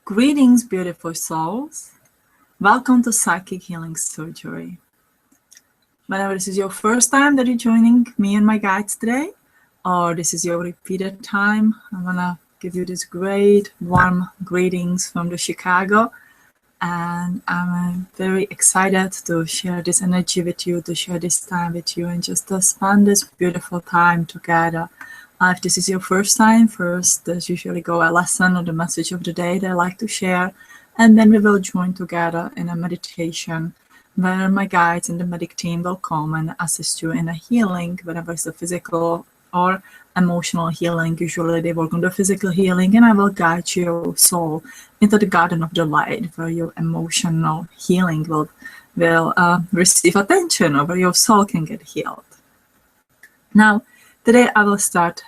Greetings, beautiful souls. Welcome to Psychic Healing Surgery. Whenever this is your first time that you're joining me and my guides today, or this is your repeated time, I want to give you this great warm greetings from the Chicago. And I'm very excited to share this energy with you, to share this time with you, and just to spend this beautiful time together. If this is your first time, first there's usually go a lesson or the message of the day that I like to share, and then we will join together in a meditation where my guides and the medic team will come and assist you in a healing, whether it's a physical or emotional healing. Usually they work on the physical healing, and I will guide your soul into the garden of the light where your emotional healing will receive attention, or where your soul can get healed. Now, today I will start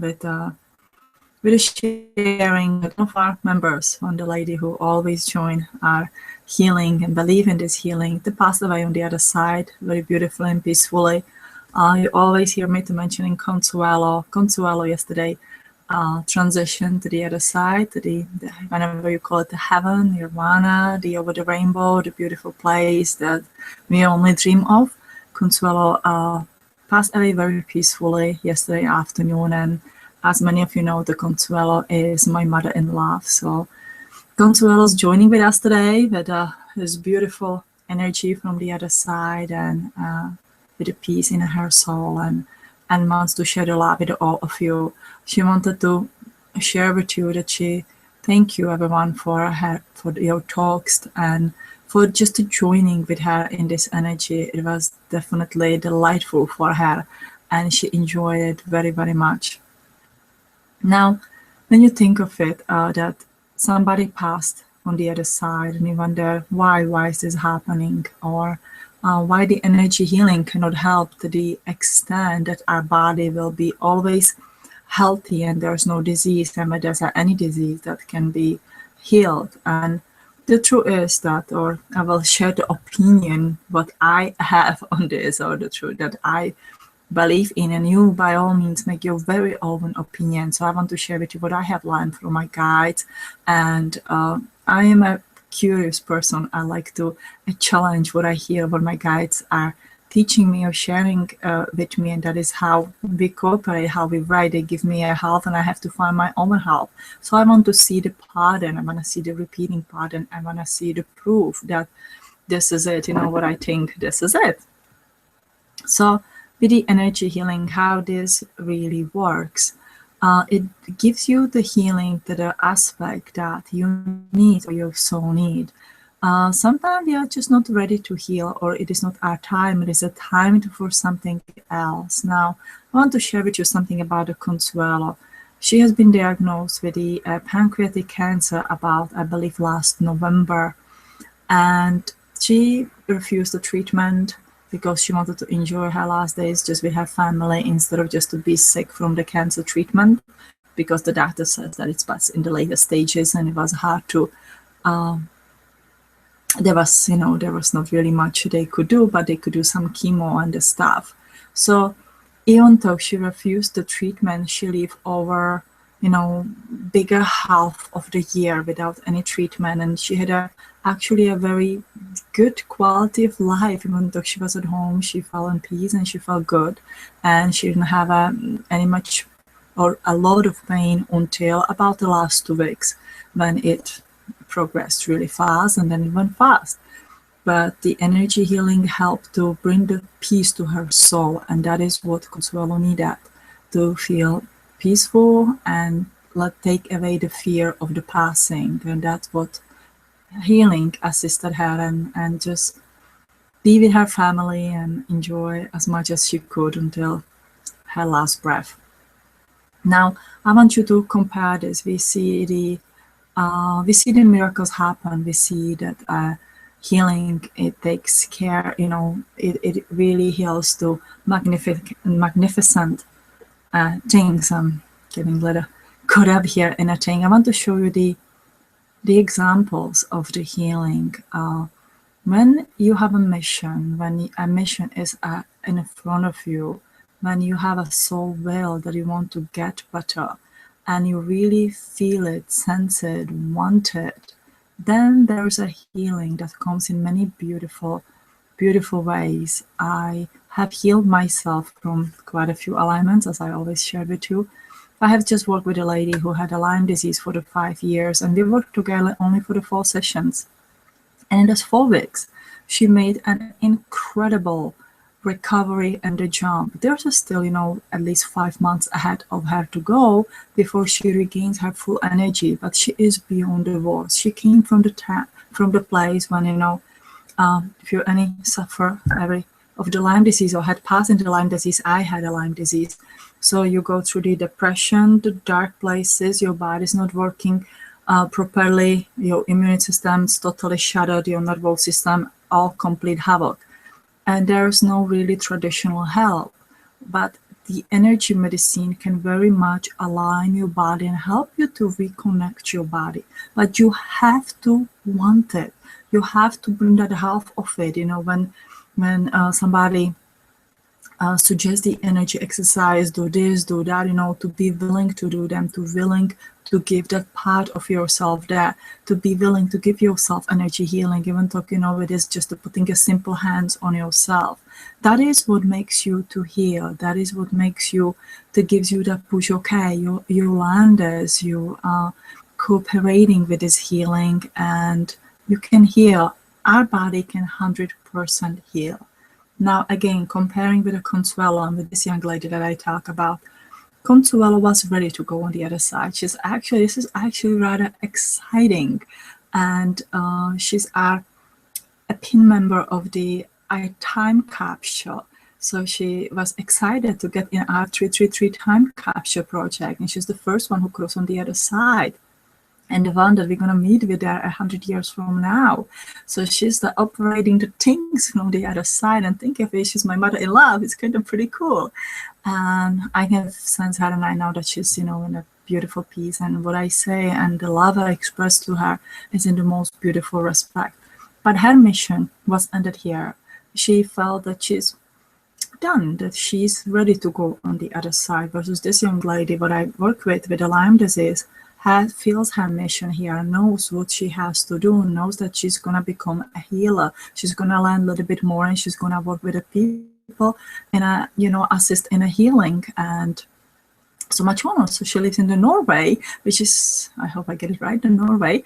with a sharing with one of our members, one the lady who always join our healing and believe in this healing. They passed away on the other side very beautifully and peacefully. You always hear me to mentioning Consuelo. Consuelo yesterday transitioned to the other side, to the whenever you call it the heaven, nirvana, the over the rainbow, the beautiful place that we only dream of. Consuelo passed away very peacefully yesterday afternoon, and as many of you know, the Consuelo is my mother-in-law. So Consuelo's joining with us today with this beautiful energy from the other side, and with a peace in her soul, and wants to share the love with all of you. She wanted to share with you that she thank you everyone for your talks and for just joining with her in this energy. It was definitely delightful for her, and she enjoyed it very, very much. Now, when you think of it, that somebody passed on the other side, and you wonder why is this happening, or why the energy healing cannot help to the extent that our body will be always healthy and there's no disease, and when there's any disease that can be healed. And the truth is that, or I will share the opinion, what I have on this, or the truth that I believe in, and you by all means make your very own opinion. So I want to share with you what I have learned from my guides, and I am a curious person. I like to challenge what I hear, what my guides are teaching me or sharing with me, and that is how we cooperate, how we write. They give me a help, and I have to find my own help. So I want to see the pattern, I want to see the repeating pattern, I want to see the proof that this is it, what I think, this is it. So with the energy healing, how this really works, it gives you the healing to the aspect that you need or your soul need. Sometimes we are just not ready to heal, or it is not our time. It is a time for something else. Now, I want to share with you something about the Consuelo. She has been diagnosed with the pancreatic cancer about, I believe, last November, and she refused the treatment because she wanted to enjoy her last days just with her family instead of just to be sick from the cancer treatment, because the doctor said that it's best in the later stages, and it was hard to there was not really much they could do, but they could do some chemo and the stuff. So even though she refused the treatment, she lived over bigger half of the year without any treatment, and she had actually a very good quality of life. Even though she was at home, she felt in peace and she felt good, and she didn't have any much or a lot of pain until about the last 2 weeks, when it progressed really fast, and then it went fast. But the energy healing helped to bring the peace to her soul, and that is what Consuelo needed, to feel peaceful and take away the fear of the passing. And that's what healing assisted her, and just be with her family and enjoy as much as she could until her last breath. Now, I want you to compare this. We see the miracles happen. We see that healing, it takes care, it really heals to magnificent things. I'm getting a little caught up here in a thing. I want to show you the examples of the healing. When you have a mission, when a mission is in front of you, when you have a soul will that you want to get better, and you really feel it, sense it, want it, then there's a healing that comes in many beautiful, beautiful ways. I have healed myself from quite a few alignments, as I always shared with you. I have just worked with a lady who had a Lyme disease for the 5 years, and we worked together only for the 4 sessions. And in those 4 weeks, she made an incredible recovery and a jump. There's still, at least 5 months ahead of her to go before she regains her full energy. But she is beyond the worst. She came from the place when, if you any suffer of the Lyme disease or had passed into Lyme disease, I had a Lyme disease. So you go through the depression, the dark places, your body's not working properly, your immune system's totally shattered, your nervous system, all complete havoc. And there's no really traditional help. But the energy medicine can very much align your body and help you to reconnect your body. But you have to want it. You have to bring that half of it. When somebody suggests the energy exercise, do this, do that, to be willing to do them, to willing to give that part of yourself there, to be willing to give yourself energy healing, even though, it is just putting a simple hands on yourself. That is what makes you to heal. That is what makes you, that gives you that push. Okay, you land this, you are cooperating with this healing, and you can heal. Our body can 100% heal. Now, again, comparing with a Consuelo and with this young lady that I talk about, Consuelo was ready to go on the other side. This is actually rather exciting. And she's a pin member of the time capsule. So she was excited to get in our 333 time capsule project. And she's the first one who crossed on the other side. And the one that we're going to meet with her 100 years from now. So she's operating the things from the other side, and think of it, she's my mother-in-law. It's kind of pretty cool. And I can sense her, and I know that she's, in a beautiful peace. And what I say and the love I express to her is in the most beautiful respect. But her mission was ended here. She felt that she's done, that she's ready to go on the other side, versus this young lady, what I work with the Lyme disease, feels her mission here, knows what she has to do, knows that she's going to become a healer. She's going to learn a little bit more, and she's going to work with the people and, assist in a healing and so much more. So she lives in the Norway, which is, I hope I get it right, the Norway,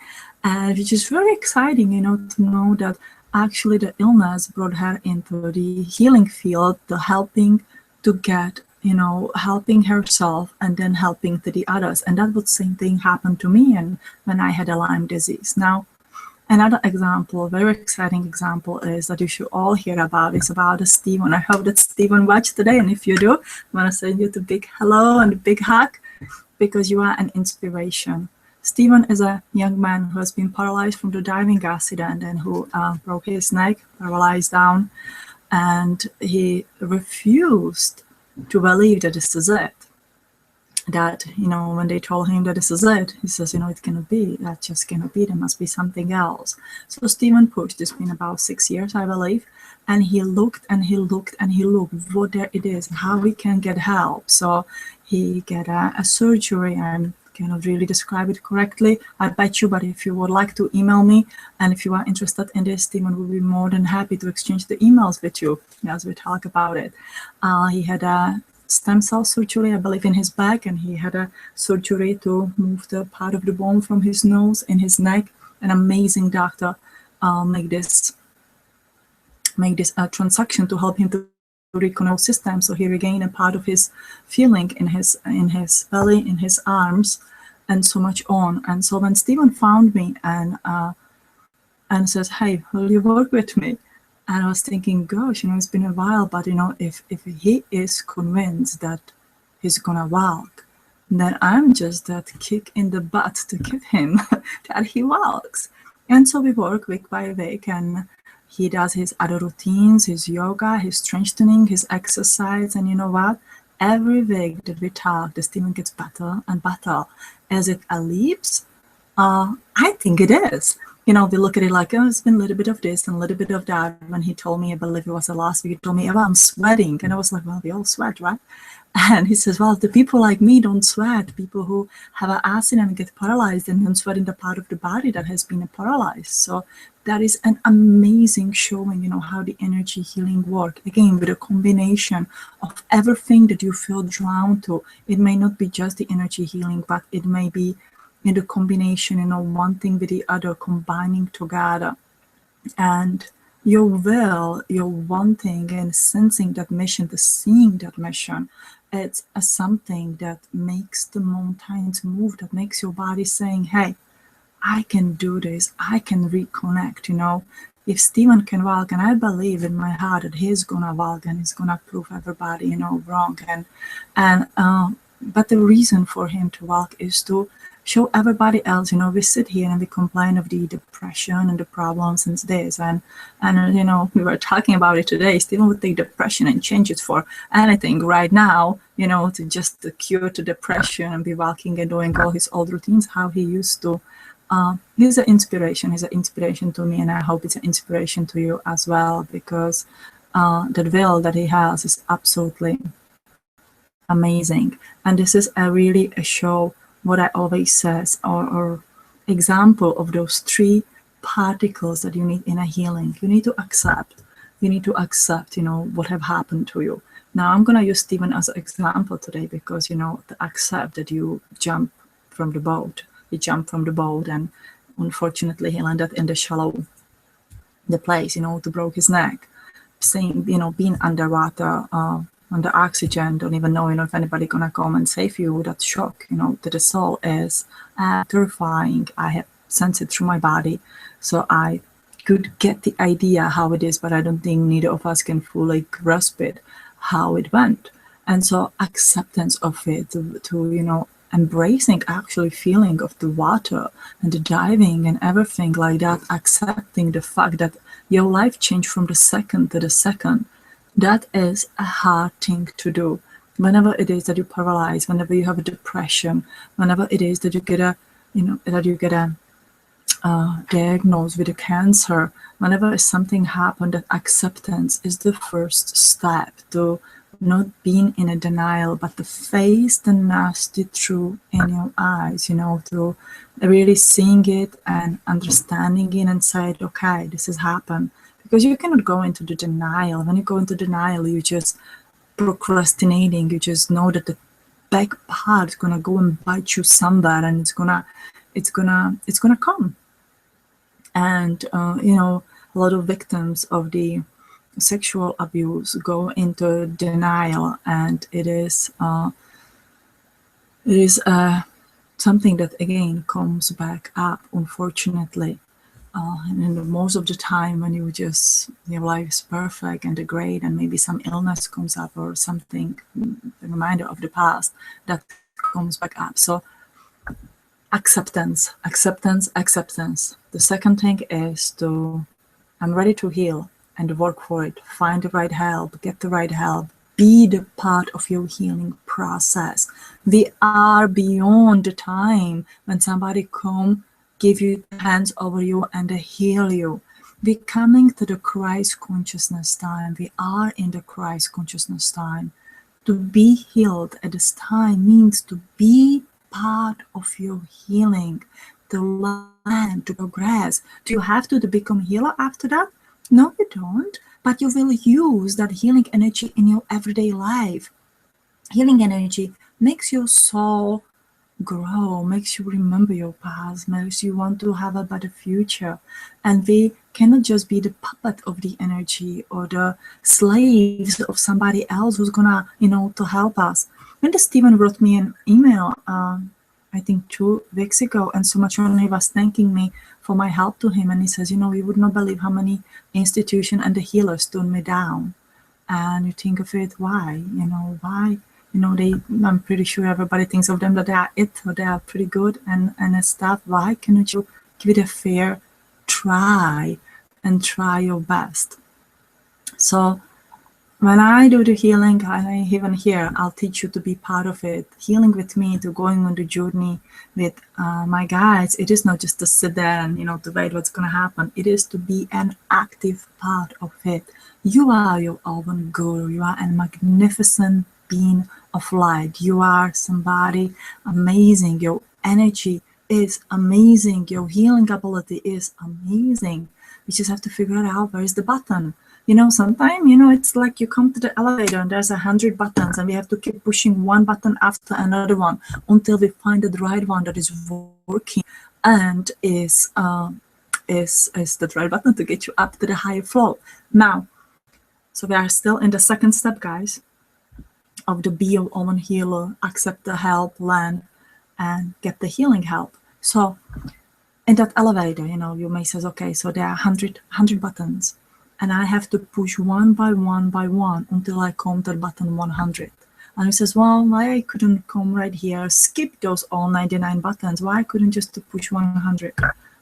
which is very exciting, to know that actually the illness brought her into the healing field, the helping to get helping herself and then helping to the others. And that was the same thing happened to me and when I had a Lyme disease. Now, another example, very exciting example, is that you should all hear about, is about Stephen. I hope that Stephen watched today, and if you do, I want to send you the big hello and a big hug, because you are an inspiration. Stephen is a young man who has been paralyzed from the diving accident and who broke his neck, paralyzed down, and he refused to believe that this is it. That, when they told him that this is it, he says, it cannot be, that just cannot be, there must be something else. So Stephen pushed, it's been about 6 years, I believe, and he looked and he looked and he looked what there it is, how we can get help. So he get a surgery, and cannot really describe it correctly, I bet you, but if you would like to email me, and if you are interested in this, Stephen will be more than happy to exchange the emails with you as we talk about it. He had a stem cell surgery, I believe, in his back, and he had a surgery to move the part of the bone from his nose in his neck. An amazing doctor make this transaction to help him to reconnect system, so he regained a part of his feeling in his belly, in his arms, and so much on. And so when Stephen found me and says, "Hey, will you work with me?" And I was thinking, gosh, it's been a while, but if he is convinced that he's gonna walk, then I'm just that kick in the butt to give him that he walks. And so we work week by week, and he does his other routines, his yoga, his strengthening, his exercise. And you know what? Every week that we talk, the Stephen gets better and better. As it leaps, I think it is. we look at it like, oh, it's been a little bit of this and a little bit of that. When he told me, I believe it was the last week, he told me, Eva, I'm sweating. And I was like, well, we all sweat, right? And he says, well, the people like me don't sweat. People who have an accident and get paralyzed and don't sweat in the part of the body that has been paralyzed. So that is an amazing showing, how the energy healing work. Again, with a combination of everything that you feel drawn to. It may not be just the energy healing, but it may be in the combination, one thing with the other, combining together. And your will, your wanting and sensing that mission, the seeing that mission, it's something that makes the mountains move, that makes your body saying, hey, I can do this, I can reconnect, If Stephen can walk, and I believe in my heart that he's gonna walk and he's gonna prove everybody, wrong. But the reason for him to walk is to show everybody else, we sit here and we complain of the depression and the problems and this, and we were talking about it today. Stephen would take depression and change it for anything right now, to just cure the depression and be walking and doing all his old routines, how he used to. He's an inspiration. He's an inspiration to me, and I hope it's an inspiration to you as well, because the will that he has is absolutely amazing. And this is really a show, what I always says, or example of those 3 particles that you need in a healing. You need to accept, what have happened to you. Now I'm going to use Stephen as an example today, because, to accept that you jump from the boat. He jumped from the boat, and unfortunately he landed in the place, to broke his neck. Saying, being underwater, under oxygen, don't even know, if anybody gonna come and save you. That shock, to the soul is terrifying. I have sensed it through my body, so I could get the idea how it is, but I don't think neither of us can fully grasp it, how it went. And so acceptance of it, to embracing actually feeling of the water and the diving and everything like that, accepting the fact that your life changed from the second to the second. That is a hard thing to do. Whenever it is that you're paralyzed, whenever you have a depression, whenever it is that you get a diagnosed with a cancer, whenever something happened, that acceptance is the first step to not being in a denial, but to face the nasty truth in your eyes, to really seeing it and understanding it and say, okay, this has happened. Because you cannot go into the denial. When you go into denial, you just procrastinating. You just know that the back part is gonna go and bite you somewhere, and it's gonna come. And a lot of victims of the sexual abuse go into denial, and it is something that again comes back up, unfortunately. And most of the time when your life is perfect and great, and maybe some illness comes up or something, a reminder of the past, that comes back up. So acceptance. The second thing is I'm ready to heal and work for it. Find the right help, get the right help, be the part of your healing process. We are beyond the time when somebody come, give you hands over you and they heal you. We're coming to the Christ consciousness time. We are in the Christ consciousness time. To be healed at this time means to be part of your healing, to learn, to progress. Do you have to become healer after that? No, you don't. But you will use that healing energy in your everyday life. Healing energy makes your soul grow, makes you remember your past, makes you want to have a better future. And we cannot just be the puppet of the energy or the slaves of somebody else who's gonna, to help us. When Stephen wrote me an email, I think 2 weeks ago, and so much when he was thanking me for my help to him, and he says, you would not believe how many institutions and the healers turned me down. And you think of it, why? Why? I'm pretty sure everybody thinks of them that they are it, or they are pretty good and stuff. Why cannot you give it a fair try and try your best? So when I do the healing, and I even here, I'll teach you to be part of it. Healing with me, to going on the journey with my guides. It is not just to sit there and, to wait what's going to happen. It is to be an active part of it. You are your own guru. You are a magnificent being of light. You are somebody amazing. Your energy is amazing. Your healing ability is amazing. We just have to figure out where is the button. Sometimes, it's like you come to the elevator and there's 100 buttons and we have to keep pushing one button after another one until we find the right one that is working and is the right button to get you up to the higher flow. Now, so we are still in the second step, guys, of the be your own healer, accept the help, learn, and get the healing help. So in that elevator, you may say, okay, so there are 100 buttons. And I have to push one by one until I come to button 100. And he says, well, why I couldn't come right here, skip those all 99 buttons? Why I couldn't just push 100?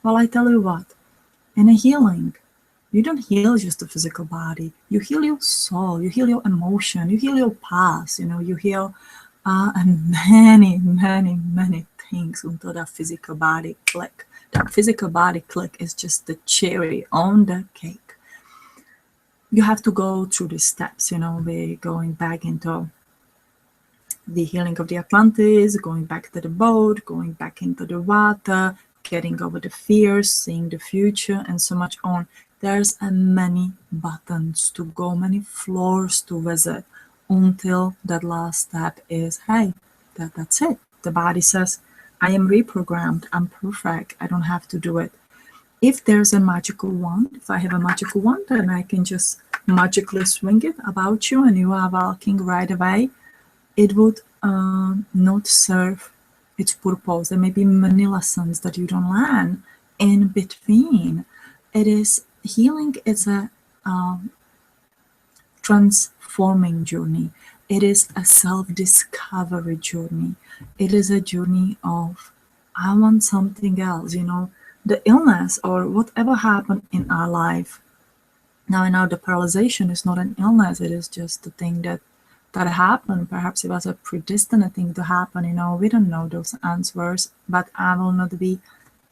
Well, I tell you what, in a healing, you don't heal just the physical body. You heal your soul, you heal your emotion, you heal your past, you heal many things until that physical body click. That physical body click is just the cherry on the cake. You have to go through the steps, we're going back into the healing of the Atlantis, going back to the boat, going back into the water, getting over the fears, seeing the future, and so much on. There's many buttons to go, many floors to visit until that last step is, hey, that's it. The body says, I am reprogrammed, I'm perfect, I don't have to do it. If there's a magical wand, if I have a magical wand, then I can just magically swing it about you and you are walking right away. It would not serve its purpose. There may be many lessons that you don't learn in between. It is healing. It's a transforming journey. It is a self-discovery journey. It is a journey of, I want something else, the illness or whatever happened in our life. Now I know the paralyzation is not an illness, it is just the thing that happened. Perhaps it was a predestined thing to happen, we don't know those answers, but I will not be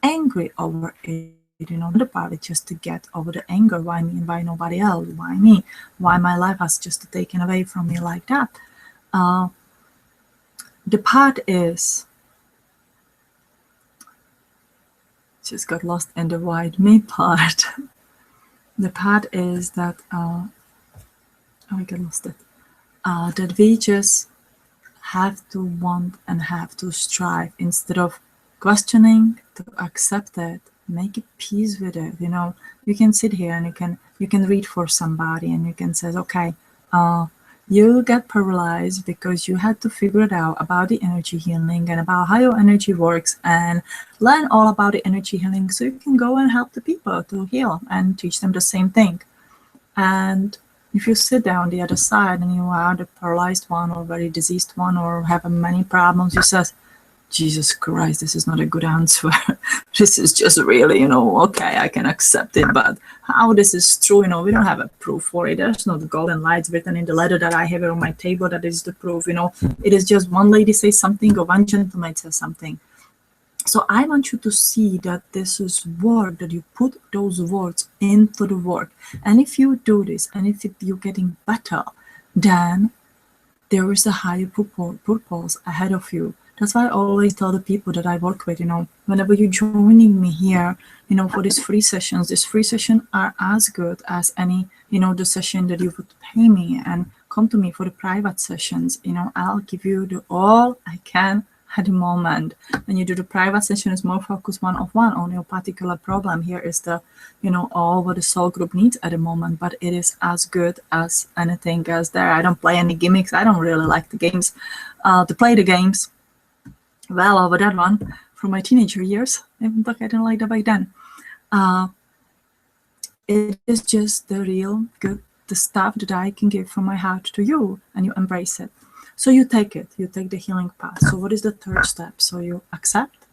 angry over it, the part is just to get over the anger. Why me and why nobody else? Why me? Why my life has just taken away from me like that? The part is, just got lost in the wide me part. The part is that I got lost it. That we just have to want and have to strive instead of questioning, to accept it, make a peace with it. You can sit here and you can read for somebody and you can say, okay, you get paralyzed because you had to figure it out about the energy healing and about how your energy works and learn all about the energy healing so you can go and help the people to heal and teach them the same thing. And if you sit down on the other side and you are the paralyzed one or very diseased one or have many problems, you say, Jesus Christ, this is not a good answer. This is just really, okay, I can accept it, but how this is true, we don't have a proof for it. There's no golden lights written in the letter that I have on my table that is the proof, It is just one lady says something or one gentleman says something. So I want you to see that this is work, that you put those words into the work. And if you do this, and if you're getting better, then there is a higher purpose ahead of you. That's why I always tell the people that I work with, whenever you're joining me here, for these free sessions are as good as any, the session that you would pay me and come to me for the private sessions. I'll give you all I can at the moment. When you do the private session, it's more focused one-on-one on your particular problem. Here is the, all what the soul group needs at the moment, but it is as good as anything else there. I don't play any gimmicks. I don't really like the games, to play the games. Well, over that one from my teenager years, even though I didn't like that back then. It is just the real good, the stuff that I can give from my heart to you, and you embrace it. So you take it, you take the healing path. So what is the third step? So you accept,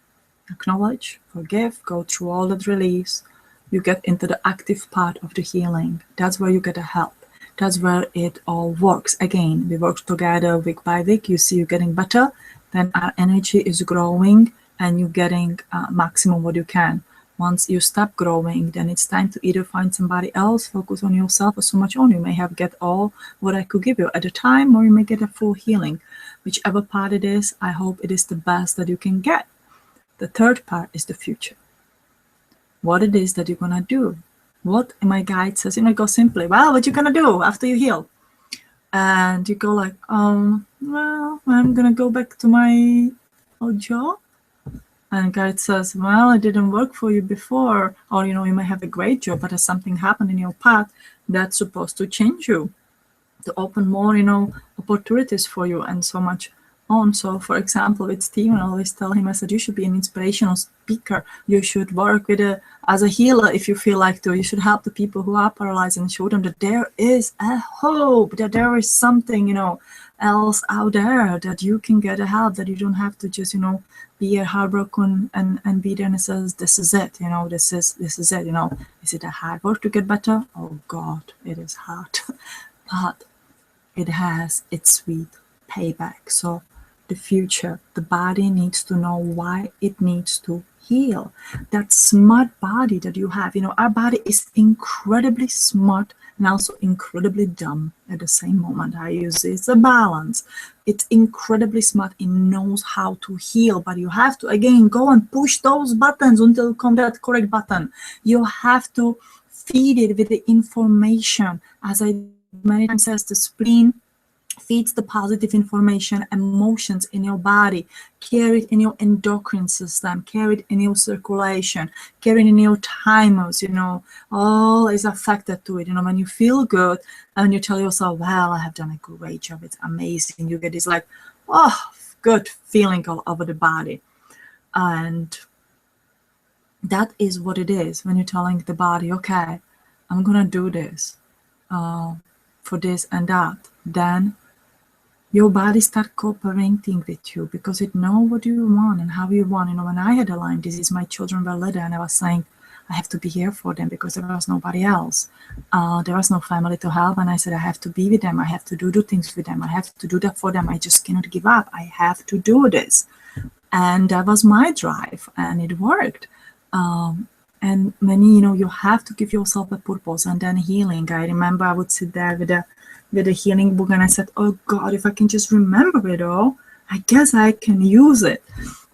acknowledge, forgive, go through all that release. You get into the active part of the healing. That's where you get the help. That's where it all works. Again, we work together week by week. You see you getting better, then our energy is growing and you're getting maximum what you can. Once you stop growing, then it's time to either find somebody else, focus on yourself, or so much on. You may have get all what I could give you at a time, or you may get a full healing. Whichever part it is, I hope it is the best that you can get. The third part is the future. What it is that you're gonna do. What my guide says, go simply, well, what you gonna do after you heal? And you go like, well, I'm gonna go back to my old job. And guide says, well, it didn't work for you before, or you may have a great job, but there's something happened in your path that's supposed to change you, to open more, opportunities for you, and so much on. So, for example, with Steven, I always tell him, I said, you should be an inspirational speaker. You should work as a healer if you feel like to. You should help the people who are paralyzed and show them that there is a hope, that there is something, else out there, that you can get a help, that you don't have to just, be heartbroken and be there and says, this is it, this is it, Is it a hard work to get better? Oh God, it is hard. But it has its sweet payback. So the future, the body needs to know why it needs to heal. That smart body that you have, our body is incredibly smart and also incredibly dumb at the same moment. I use it as a balance. It's incredibly smart. It knows how to heal, but you have to, again, go and push those buttons until you come to that correct button. You have to feed it with the information. As I many times says, the spleen feeds the positive information, emotions in your body, carry it in your endocrine system, carry it in your circulation, carry it in your thymus, all is affected to it. When you feel good and you tell yourself, well, I have done a great job, it's amazing, you get this like, good feeling all over the body. And that is what it is when you're telling the body, okay, I'm gonna do this for this and that. Then your body start cooperating with you because it know what you want and how you want. When I had a Lyme disease, my children were little, and I was saying, I have to be here for them because there was nobody else. There was no family to help, and I said, I have to be with them. I have to do things with them. I have to do that for them. I just cannot give up. I have to do this. And that was my drive, and it worked. And many, you have to give yourself a purpose. And then healing. I remember I would sit there with a healing book, and I said, oh God, if I can just remember it all, I guess I can use it.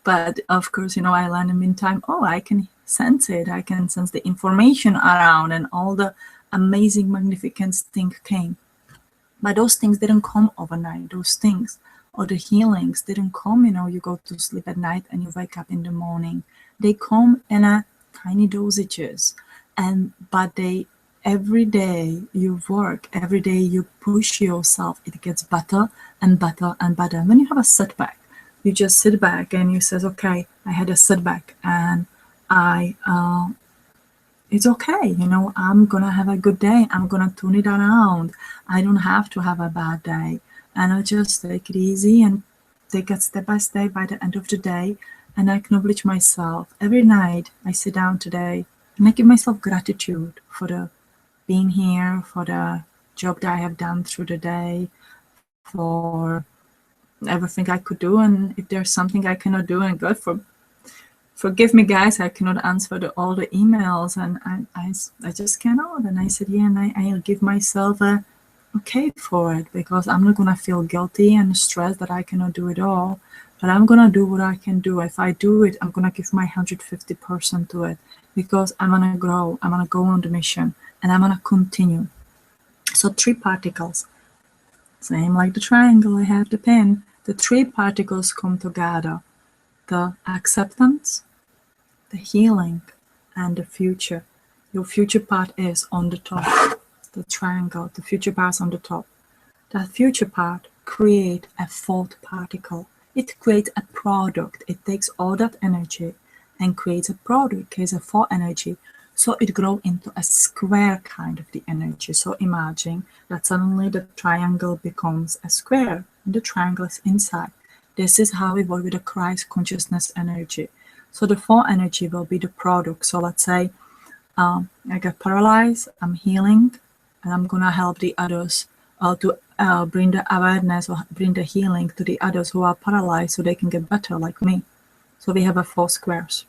But of course, I learned in the meantime, I can sense it. I can sense the information around, and all the amazing, magnificent things came. But those things didn't come overnight. Those things or the healings didn't come, you go to sleep at night and you wake up in the morning. They come in a tiny dosages, but every day you work, every day you push yourself, it gets better and better and better. When you have a setback, you just sit back and you says, okay, I had a setback and it's okay, I'm gonna have a good day. I'm gonna turn it around. I don't have to have a bad day. And I just take it easy and take it step by step by the end of the day. And I acknowledge myself. Every night I sit down today and I give myself gratitude for the being here, for the job that I have done through the day, for everything I could do. And if there's something I cannot do, and God forgive me, guys, I cannot answer all the emails, and I just cannot. And I said, yeah, and I'll give myself a okay for it, because I'm not gonna feel guilty and stressed that I cannot do it all. But I'm gonna do what I can do. If I do it, I'm gonna give my 150% to it, because I'm gonna grow. I'm gonna go on the mission, and I'm gonna continue. So 3 particles, same like the triangle. I have the pen. The 3 particles come together: the acceptance, the healing, and the future. Your future part is on the top. The triangle, the future part is on the top. That future part creates a 4th particle. It creates a product. It takes all that energy and creates a product, creates a 4 energy. So it grows into a square kind of the energy. So imagine that suddenly the triangle becomes a square and the triangle is inside. This is how we work with the Christ consciousness energy. So the 4 energy will be the product. So let's say I got paralyzed, I'm healing, and I'm gonna help the others to bring the awareness or bring the healing to the others who are paralyzed, so they can get better like me. So we have 4 squares.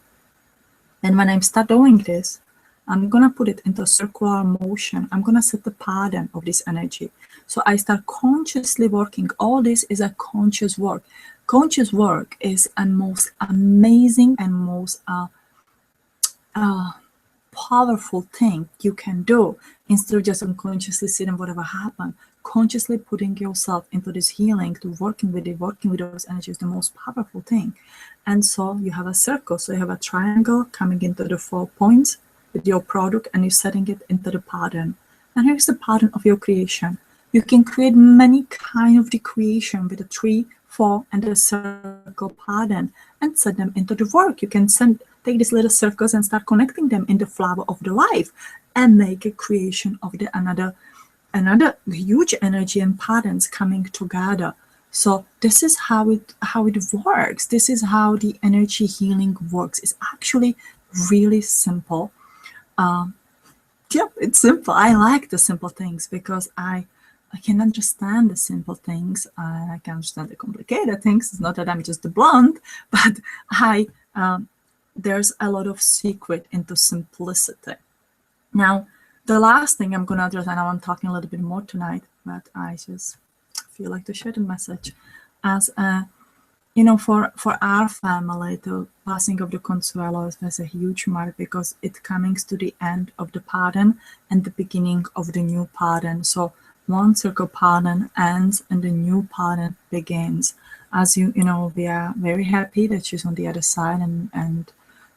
And when I start doing this, I'm gonna put it into circular motion. I'm gonna set the pattern of this energy. So I start consciously working. All this is a conscious work. Conscious work is a most amazing and most powerful thing you can do, instead of just unconsciously sitting whatever happened. Consciously putting yourself into this healing, to working with those energies, the most powerful thing. And so you have a circle, so you have a triangle coming into the 4 points with your product, and you're setting it into the pattern. And here's the pattern of your creation. You can create many kind of the creation with a 3, 4, and a circle pattern, and set them into the work. You can take these little circles and start connecting them in the flower of the life, and make a creation of the another huge energy and patterns coming together. So this is how it works. This is how the energy healing works. It's actually really simple. Yeah, it's simple. I like the simple things because I can understand the simple things. I can understand the complicated things. It's not that I'm just blunt, but there's a lot of secret into simplicity. Now, the last thing I'm going to address, and I'm talking a little bit more tonight, but I just feel like to share the message, as for our family, the passing of the Consuelo was a huge mark, because it coming to the end of the pattern and the beginning of the new pattern. So one circle pattern ends and the new pattern begins. As you know, we are very happy that she's on the other side,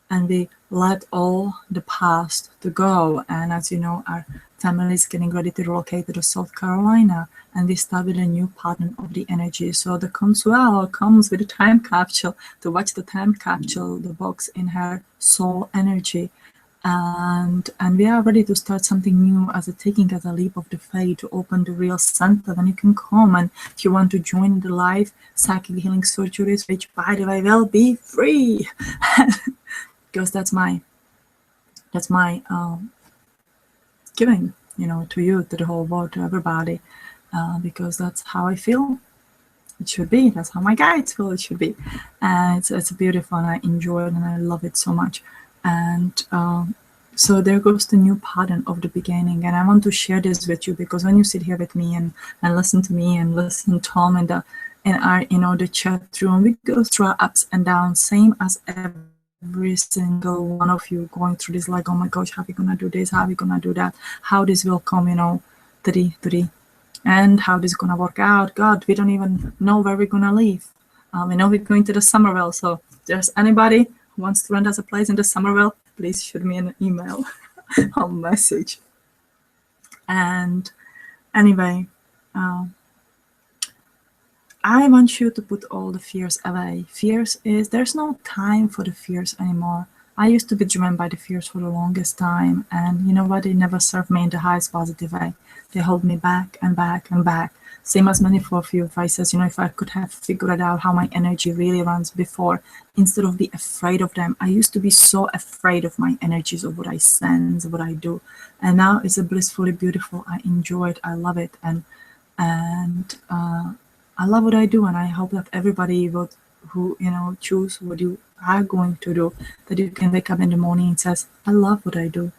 and we let all the past to go. And as you know, our family is getting ready to relocate to South Carolina, and we start with a new pattern of the energy. So the Consuelo comes with a time capsule to watch the time capsule, the box in her soul energy. And we are ready to start something new, taking as a leap of the faith, to open the real center. When you can come, and if you want to join the live psychic healing surgeries, which by the way will be free, because that's my giving, to you, to the whole world, to everybody, because that's how I feel it should be. That's how my guides feel it should be, and it's beautiful, and I enjoy it, and I love it so much. And so there goes the new pattern of the beginning, and I want to share this with you, because when you sit here with me and listen to me and listen to Tom and our the chat room, we go through our ups and downs, same as every single one of you going through this, like, oh my gosh, how are we gonna do this, how are we gonna do that, how this will come, to the end, how this is gonna work out. God, we don't even know where we're gonna live. We know we're going to the Somerville, so if there's anybody who wants to rent us a place in the Somerville, please shoot me an email or message. And anyway, I want you to put all the fears away. There's no time for the fears anymore. I used to be driven by the fears for the longest time, and you know what? They never served me in the highest positive way. They hold me back and back and back. Same as many of you, if I says, if I could have figured out how my energy really runs before, instead of be afraid of them. I used to be so afraid of my energies, of what I sense, what I do. And now it's a blissfully beautiful. I enjoy it. I love it. And I love what I do. And I hope that everybody who choose what you are going to do, that you can wake up in the morning and says, I love what I do,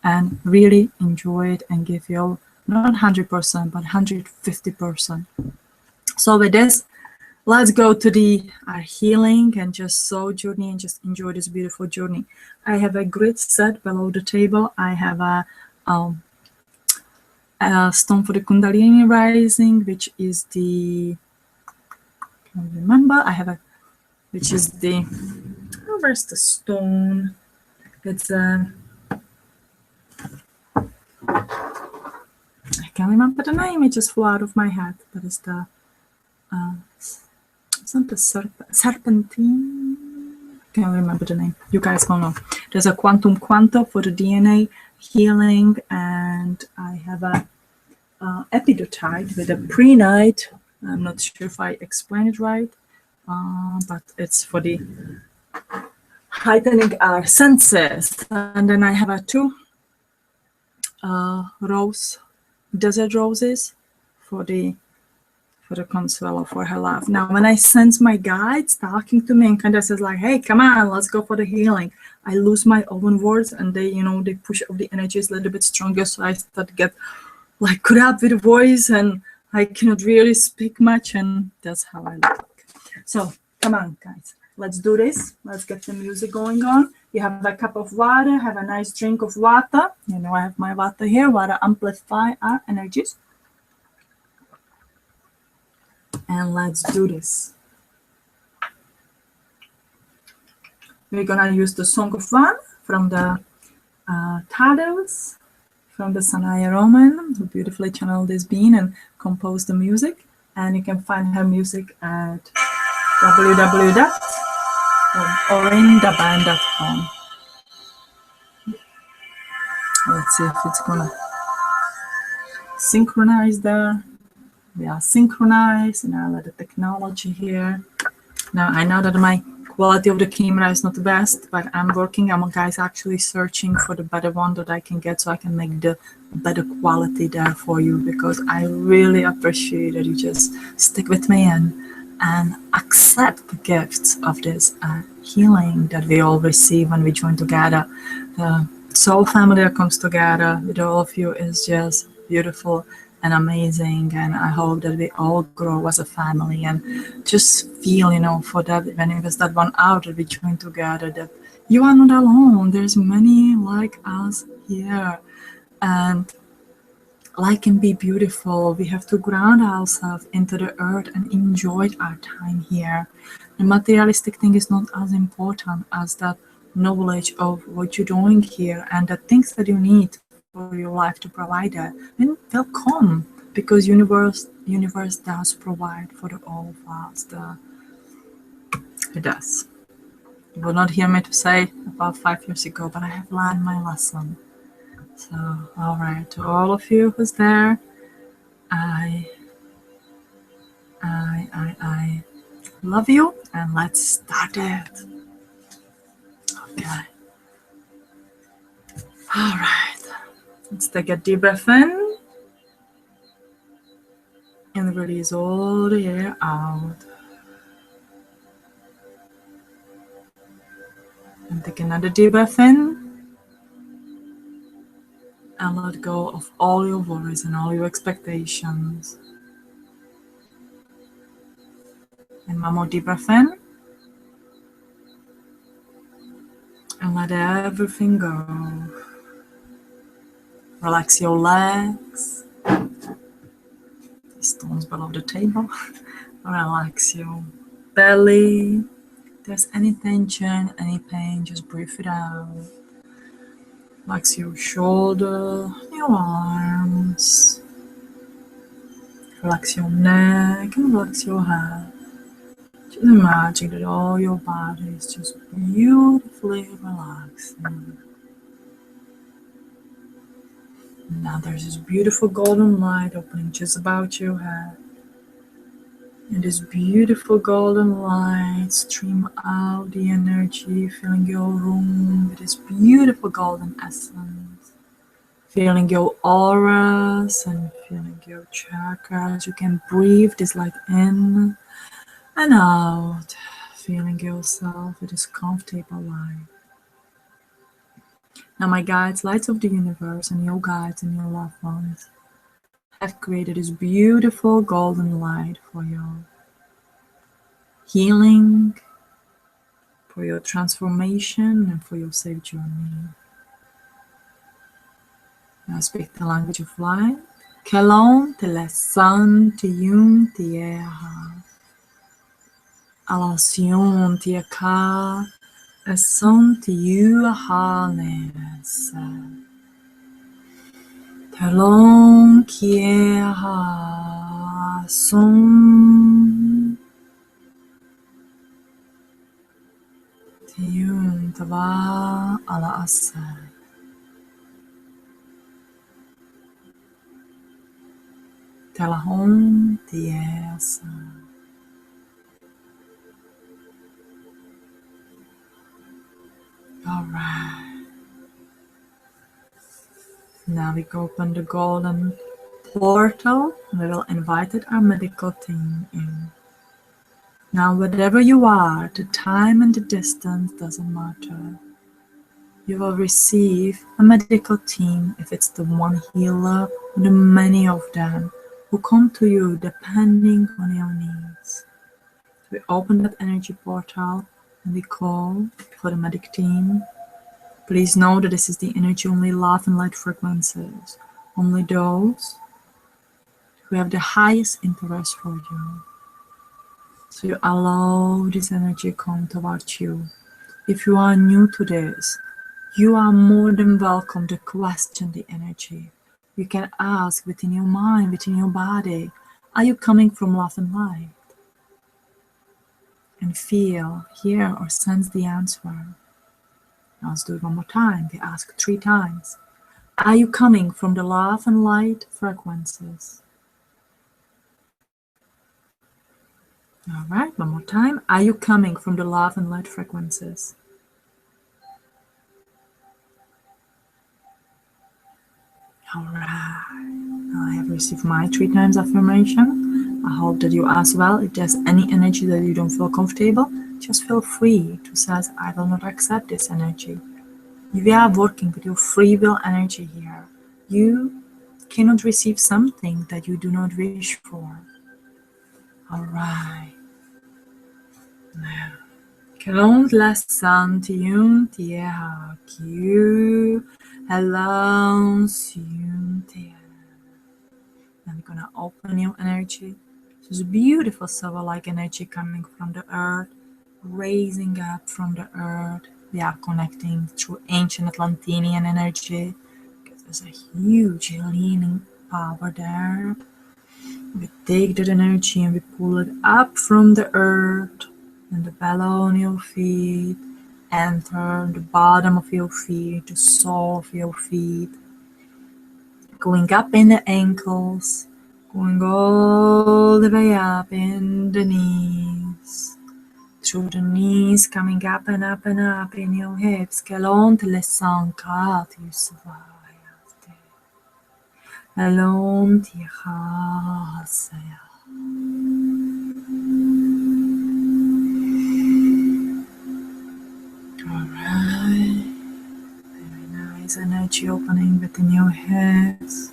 and really enjoy it, and give your not 100%, but 150%. So with this, let's go to our healing and just soul journey, and just enjoy this beautiful journey. I have a grid set below the table. I have a stone for the Kundalini rising, which is the, I can't remember. I have which is the, where's the stone? It's I can't remember the name, it just flew out of my head, but it's the it's not the serpentine. I can't remember the name. You guys will know. There's a quantum quantum for the DNA healing, and I have a epidotite with a prehnite. I'm not sure if I explained it right, but it's for the heightening our senses. And then I have a 2 rose desert roses for the Consuelo, for her love. Now, when I sense my guides talking to me and kind of says like, hey, come on, let's go for the healing, I lose my own words and they, they push up the energies a little bit stronger. So I start to get like caught up with the voice and I cannot really speak much. And that's how I look. So come on, guys, let's do this. Let's get the music going on. You have a cup of water, have a nice drink of water. I have my water here. Water amplify our energies. And let's do this. We're gonna use the Song of One from the titles from the Sanaya Roman, who beautifully channeled this being and composed the music. And you can find her music at www.orindaband.com. Let's see if it's gonna synchronize there. We are synchronized, and I let the technology here. Now I know that my quality of the camera is not the best, but I'm guys actually searching for the better one that I can get so I can make the better quality there for you, because I really appreciate that you just stick with me and accept the gifts of this healing that we all receive when we join together. The soul family that comes together with all of you is just beautiful and amazing, and I hope that we all grow as a family and just feel, for that when it was that 1 hour that we join together, that you are not alone. There's many like us here, and life can be beautiful. We have to ground ourselves into the earth and enjoy our time here. The materialistic thing is not as important as that knowledge of what you're doing here and the things that you need for your life to provide that. And they'll come, because universe does provide for all of us. It does. You will not hear me to say about 5 years ago, but I have learned my lesson. So, all right, to all of you who's there, I love you, and let's start it. Okay. All right. Let's take a deep breath in and release all the air out. And take another deep breath in and let go of all your worries and all your expectations. And one more deep breath in and let everything go. Relax your legs, the stones below the table. Relax your belly. If there's any tension, any pain, just breathe it out. Relax your shoulder, your arms. Relax your neck and relax your head. Just imagine that all your body is just beautifully relaxing. Now there's this beautiful golden light opening just about your head. And this beautiful golden light stream out the energy, filling your room with this beautiful golden essence. Feeling your auras and feeling your chakras. You can breathe this light in and out, feeling yourself with this comfortable light. Now my guides, lights of the universe, and your guides and your loved ones have created this beautiful golden light for your healing, for your transformation, and for your safe journey. Now speak the language of light. Kelon te la san te yun tierra. Alasion tiaka. Eson te yu hanes. Telon kiera son. Te yun tava ala asa. Telahon tiesa. All right. Now we open the golden portal, and we will invite our medical team in. Now, whatever you are, the time and the distance doesn't matter. You will receive a medical team, if it's the one healer or the many of them who come to you depending on your needs. We open that energy portal and we call for the medic team. Please know that this is the energy only love and light frequencies, only those who have the highest interest for you. So you allow this energy to come towards you. If you are new to this, you are more than welcome to question the energy. You can ask within your mind, within your body, are you coming from love and light? And feel, hear, or sense the answer. Now let's do it one more time. We ask 3 times. Are you coming from the love and light frequencies? All right, one more time. Are you coming from the love and light frequencies? All right. Now I have received my 3 times affirmation. I hope that you as well. If there's any energy that you don't feel comfortable, just feel free to say, I will not accept this energy. We are working with your free will energy here. You cannot receive something that you do not wish for. All right. Now, Kalon lasan tiun tia q hello siun tia. I'm gonna open your energy. This beautiful silver-like energy coming from the earth, raising up from the earth. We are connecting through ancient Atlantean energy. There's a huge healing power there. We take that energy and we pull it up from the earth and the bellow on your feet, enter the bottom of your feet, the sole of your feet, going up in the ankles, going all the way up in the knees, through the knees, coming up and up and up in your hips. Kelon telesankati svayate. Elom tichasaya. Alright. Very nice energy opening within your hips.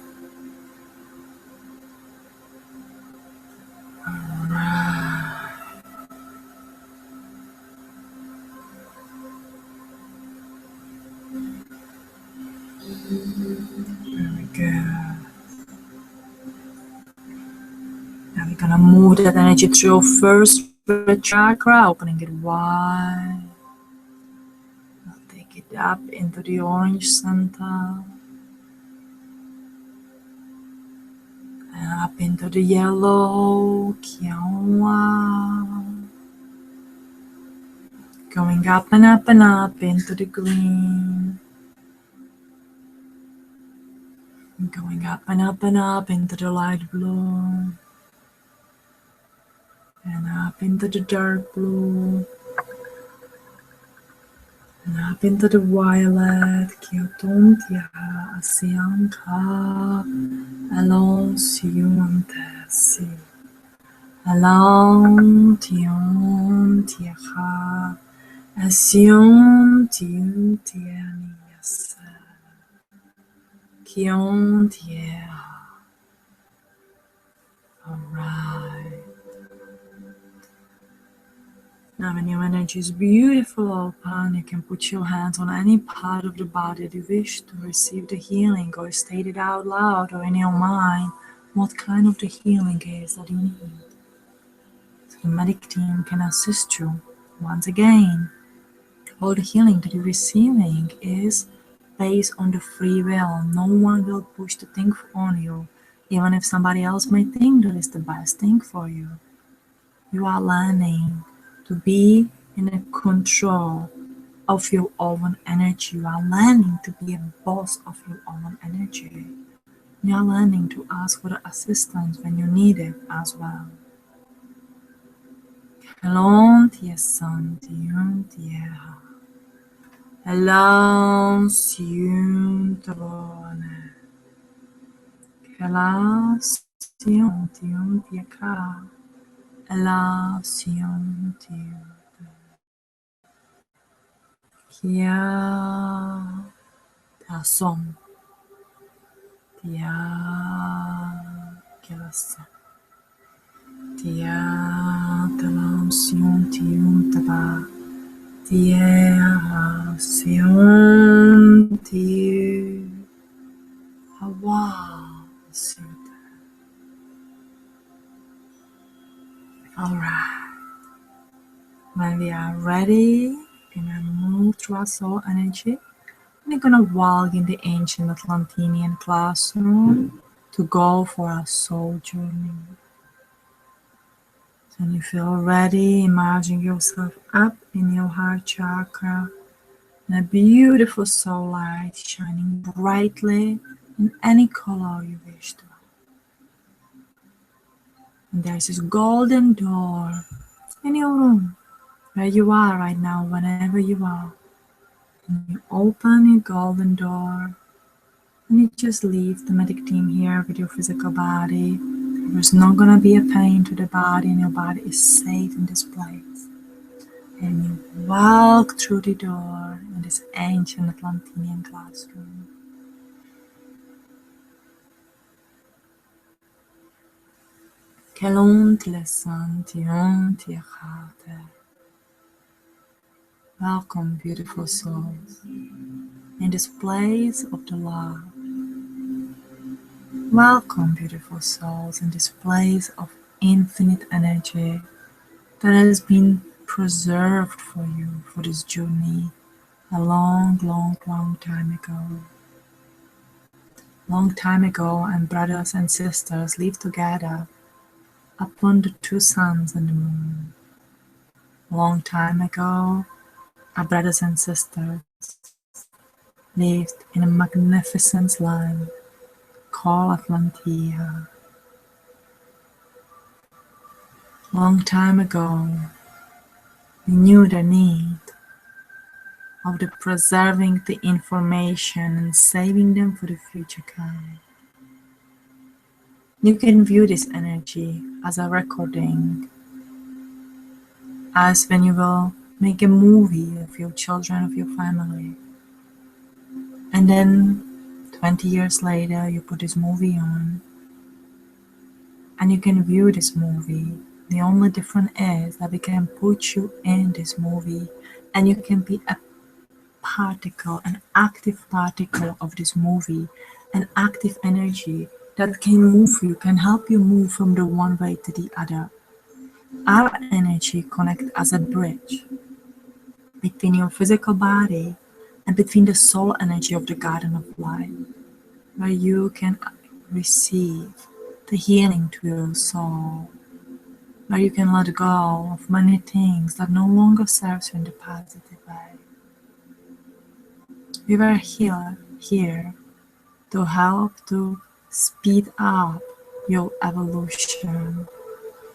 Alright. Very good. Now we're gonna move that energy through your first chakra, opening it wide. Now take it up into the orange center. And up into the yellow, Kionwa. Going up and up and up into the green. Going up and up and up into the light blue. And up into the dark blue. And up into the violet. Kyotontia Asianka. Alon Siuntesi. Alon Tion Tiaha. Asion Tion Tianiasa. Kion Tia. Alright. Now when your energy is beautiful open, you can put your hands on any part of the body that you wish to receive the healing, or state it out loud or in your mind what kind of the healing is that you need. So the medic team can assist you. Once again, all the healing that you're receiving is based on the free will. No one will push the thing on you, even if somebody else may think that it's the best thing for you. You are learning to be in control of your own energy. You are learning to be a boss of your own energy. You are learning to ask for the assistance when you need it as well. Hello, tia san, tia tia. Hello, siun trone. Kala sion tion tiaka. Ela sion tion. Kia tasom. Tia kelasa. Tia talam sion tion taba. Tia sion tion. Wow, sion. All right. When we are ready, we're gonna move through our soul energy. We're gonna walk in the ancient Atlantean classroom to go for our soul journey. So when you feel ready, imagine yourself up in your heart chakra and a beautiful soul light shining brightly in any color you wish to. And there's this golden door in your room where you are right now, whenever you are. And you open your golden door and you just leave the medic team here with your physical body. There's not gonna be a pain to the body, and your body is safe in this place. And you walk through the door in this ancient Atlantean classroom. Kelon tlesan tion tiachate. Welcome, beautiful souls, in this place of the love. Welcome, beautiful souls, in this place of infinite energy that has been preserved for you for this journey a long, long, long time ago. Long time ago, and brothers and sisters lived together upon the two suns and the moon. Long time ago, our brothers and sisters lived in a magnificent land called Atlantia. Long time ago, we knew the need of the preserving the information and saving them for the future kind. You can view this energy as a recording, as when you will make a movie of your children, of your family. And then 20 years later, you put this movie on and you can view this movie. The only difference is that we can put you in this movie and you can be a particle, an active particle of this movie, an active energy that can move you, can help you move from the one way to the other. Our energy connects as a bridge between your physical body and between the soul energy of the garden of life, where you can receive the healing to your soul, where you can let go of many things that no longer serves you in the positive way. We were here to help to speed up your evolution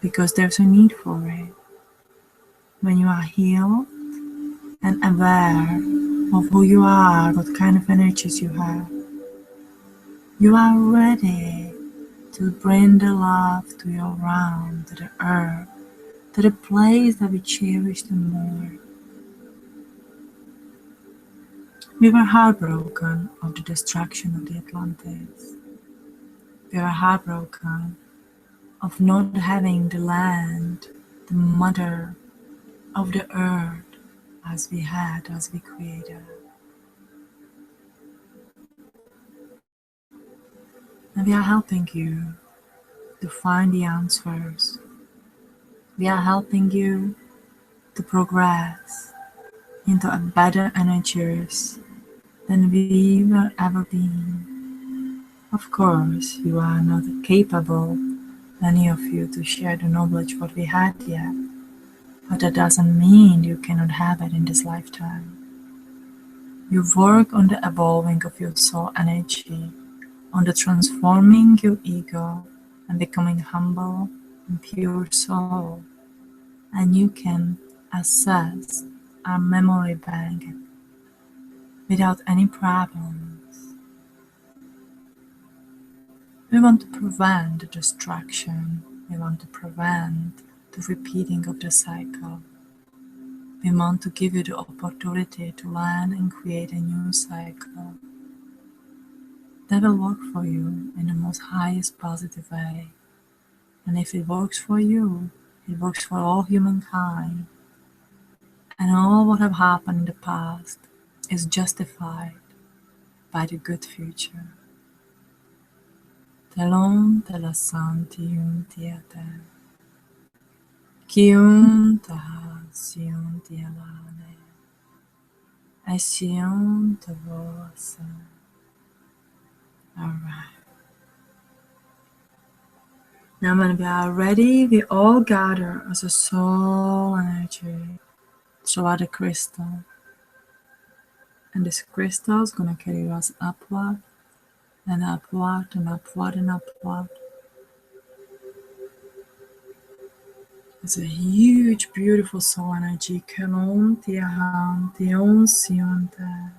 because there's a need for it. When you are healed and aware of who you are, what kind of energies you have, you are ready to bring the love to your realm, to the earth, to the place that we cherish the more. We were heartbroken of the destruction of the Atlantis. We were heartbroken of not having the land, the mother of the earth as we had, as we created. And we are helping you to find the answers. We are helping you to progress into a better energies than we will ever been. Of course, you are not capable, any of you, to share the knowledge what we had yet, but that doesn't mean you cannot have it in this lifetime. You work on the evolving of your soul energy, on the transforming your ego and becoming humble and pure soul, and you can access our memory bank without any problems. We want to prevent the destruction. We want to prevent the repeating of the cycle. We want to give you the opportunity to learn and create a new cycle that will work for you in the most highest positive way. And if it works for you, it works for all humankind. And all what have happened in the past is justified by the good future. Telon tela santium tiate, kium taha sium tialane, asium tavosa. Alright. Now when we are ready, we all gather as a soul energy throughout the crystal. And this crystal is going to carry us upward and upward and upward and upward. It's a huge, beautiful soul energy. Kelon tiaham tion sionte.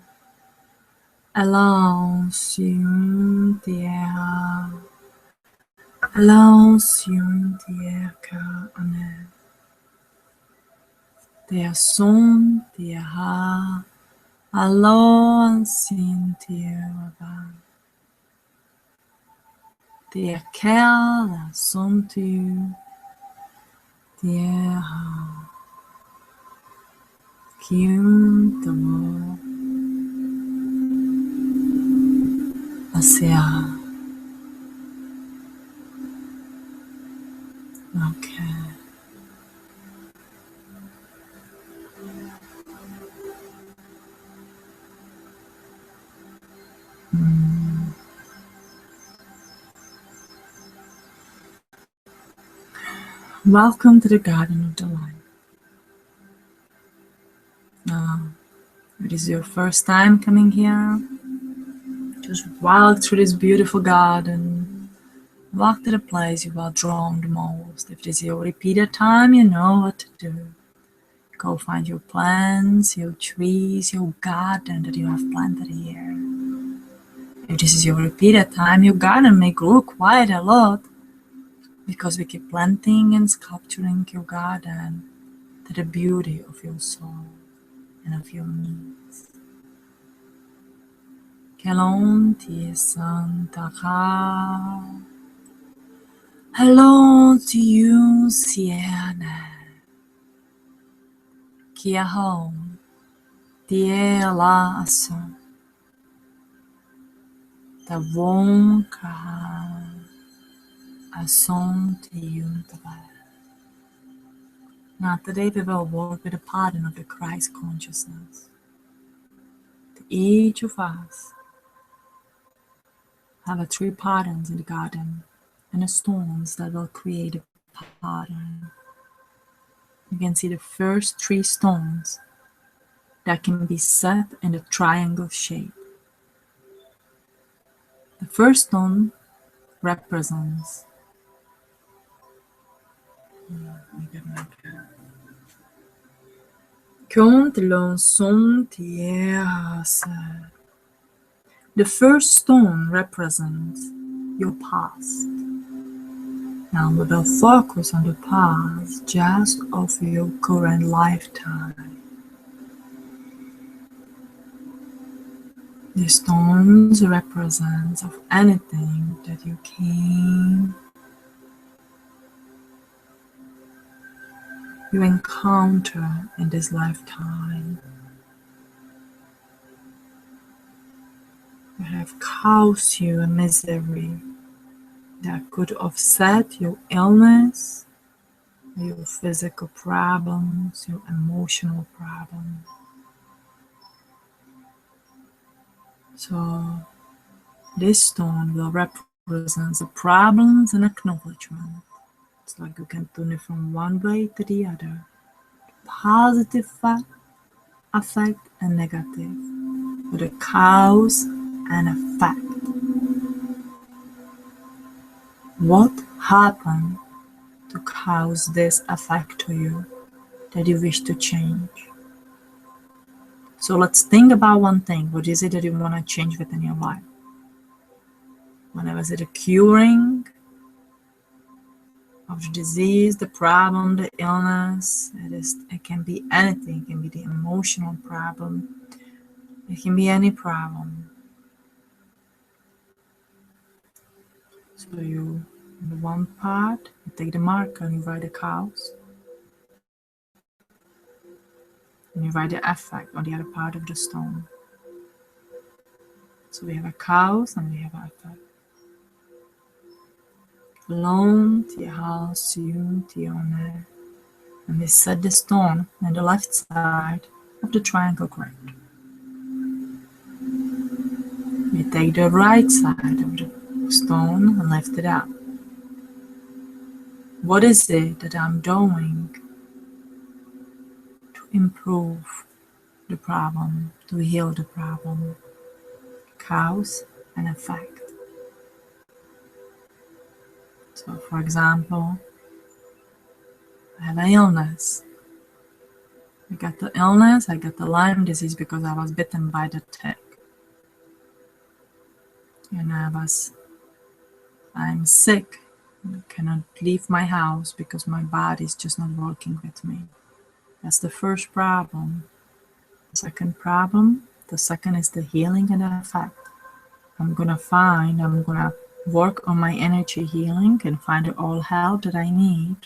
Alon sion tiaham. Alon sion tiaka ane. Tia son tiaha. Alon sin tiava. Tia kel son tu. Tiaha. Kium tamo. Asia. Okay. Welcome to the Garden of the Light. Now, if it is your first time coming here, just walk through this beautiful garden. Walk to the place you are drawn the most. If it is your repeated time, you know what to do. Go find your plants, your trees, your garden that you have planted here. If this is your repeated time, your garden may grow quite a lot because we keep planting and sculpturing your garden to the beauty of your soul and of your needs. Kelon ti santa ka. Hello to you, Sienna. Kia home, tie la aso. Ta wonka ason to you. Now today we will work with the pattern of the Christ consciousness. Each of us have 3 patterns in the garden and the stones that will create a pattern. You can see the first 3 stones that can be set in a triangle shape. The first stone represents the first stone represents your past. Now we will focus on the past just of your current lifetime. The stones represent of anything that you encounter in this lifetime. That have caused you a misery that could offset your illness, your physical problems, your emotional problems. So this stone will represent the problems and acknowledgement. It's like you can turn it from one way to the other. Positive effect and negative. With a cause and effect. What happened to cause this effect to you that you wish to change? So let's think about one thing. What is it that you want to change within your life? Whenever it's a curing of the disease, the problem, the illness, it can be anything. It can be the emotional problem. It can be any problem. So you, in the one part, you take the marker and you write the cows. And you write the effect on the other part of the stone. So we have a cows and we have an effect. Long Tihal Siun Tione. And we set the stone on the left side of the triangle grid. We take the right side of the stone and lift it up. What is it that I'm doing to improve the problem, to heal the problem? Cause and effect. So, for example, I have an illness. I got the illness, I got the Lyme disease because I was bitten by the tick. And I'm sick. I cannot leave my house because my body is just not working with me. That's the first problem. The second problem, the second is the healing and the effect. I'm gonna work on my energy healing and find all help that I need.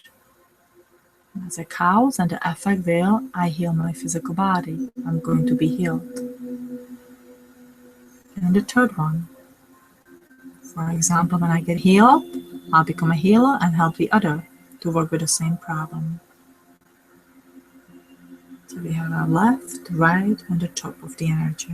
As a cause and the effect there, I heal my physical body. I'm going to be healed. And the third one, for example, when I get healed, I'll become a healer and help the other to work with the same problem. So we have our left, right, and the top of the energy.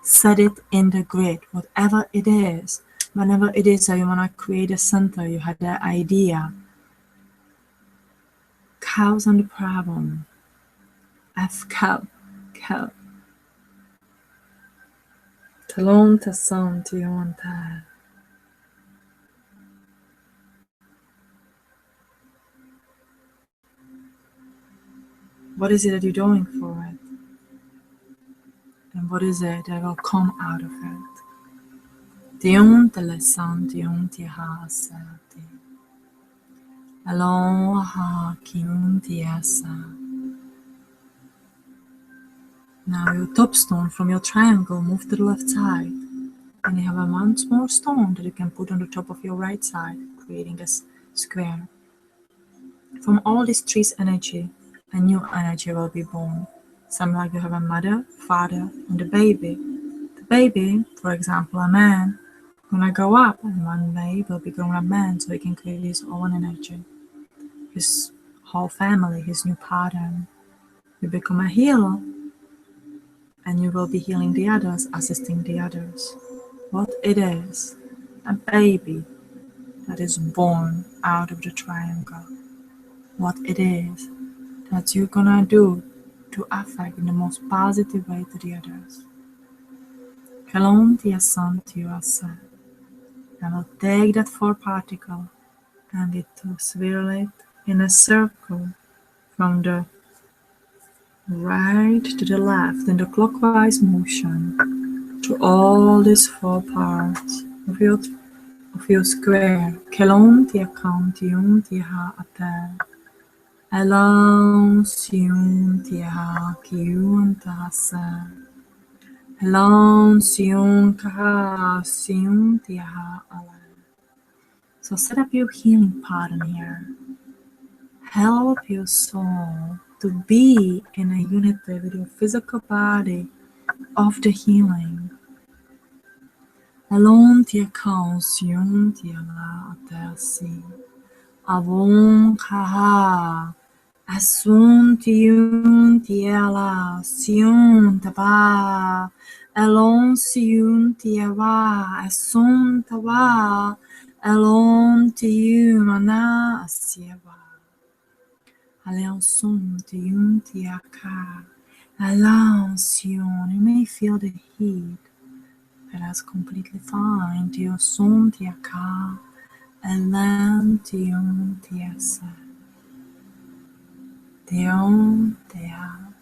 Set it in the grid, whatever it is. Whenever it is that you want to create a center, you had that idea. Cows on the problem. F cow. Talon tasson tionta. What is it that you're doing for it? And what is it that will come out of it? Tion telesan tion tihasati. Aloha kiun tiasa. Now your top stone from your triangle move to the left side. And you have a one small stone that you can put on the top of your right side, creating a square. From all this tree's energy, a new energy will be born. Some like you have a mother, father, and a baby. The baby, for example, a man, gonna grow up, and one day will be grown up man, so he can create his own energy, his whole family, his new pattern. You become a healer, and you will be healing the others, assisting the others. What it is, a baby that is born out of the triangle. What it is that you're gonna do to affect in the most positive way to the others. Kalon tiasan tiasa. I will take that 4 particle and it to swirl it in a circle from the right to the left in the clockwise motion to all these 4 parts of your square. Kelon tiakam tiun tiha ate. Alon siun tiha kiun tasa. Alon siun kaha siun tiha ala. So set up your healing pattern here. Help your soul to be in a unity with your physical body of the healing. Alon tia siun tia la atersi. Avon kaha. Asun tiun tia la siun taba. Alon siun tia wa. Asun taba. Alon tiun ana asiewa. Alon tiun tiaka. Alon siun. You may feel the heat. But that's completely fine. Tia sun tiaka. Alon tiun tiasa. Tiun tia